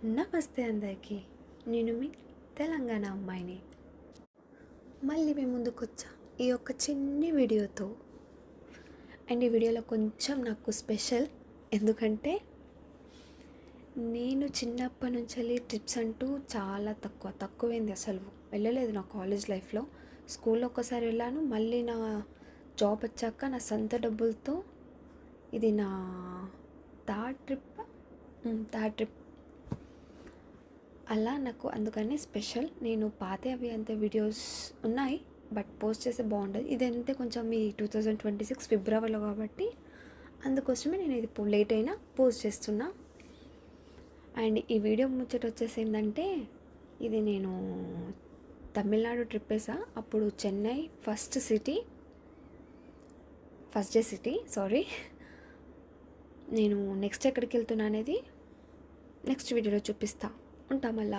నమస్తే అందరికీ. నేను మీ తెలంగాణ అమ్మాయిని. మళ్ళీ మీ ముందుకు వచ్చా ఈ యొక్క చిన్ని వీడియోతో. అండ్ ఈ వీడియోలో కొంచెం నాకు స్పెషల్, ఎందుకంటే నేను చిన్నప్పటి నుంచి ట్రిప్స్ అంటూ చాలా తక్కువైంది. అసలు వెళ్ళలేదు నా కాలేజ్ లైఫ్లో. స్కూల్లో ఒక్కసారి వెళ్ళాను, మళ్ళీ నా జాబ్ వచ్చాక నా సొంత డబ్బులతో ఇది నా థర్డ్ ట్రిప్. అలా నాకు అందుకని స్పెషల్. నేను పాత అవి అంతే వీడియోస్ ఉన్నాయి, బట్ పోస్ట్ చేస్తే బాగుంటుంది. ఇదంతే కొంచెం ఈ 2026 ఫిబ్రవరిలో కాబట్టి అందుకోసమే నేను ఇది లేట్ అయినా పోస్ట్ చేస్తున్నా. అండ్ ఈ వీడియో ముచ్చట వచ్చేసి ఏంటంటే, ఇది నేను తమిళనాడు ట్రిప్ వేసా. అప్పుడు చెన్నై ఫస్ట్ డే సిటీ. నేను నెక్స్ట్ ఎక్కడికి వెళ్తున్నా అనేది నెక్స్ట్ వీడియోలో చూపిస్తా. ఉంటా మళ్ళా.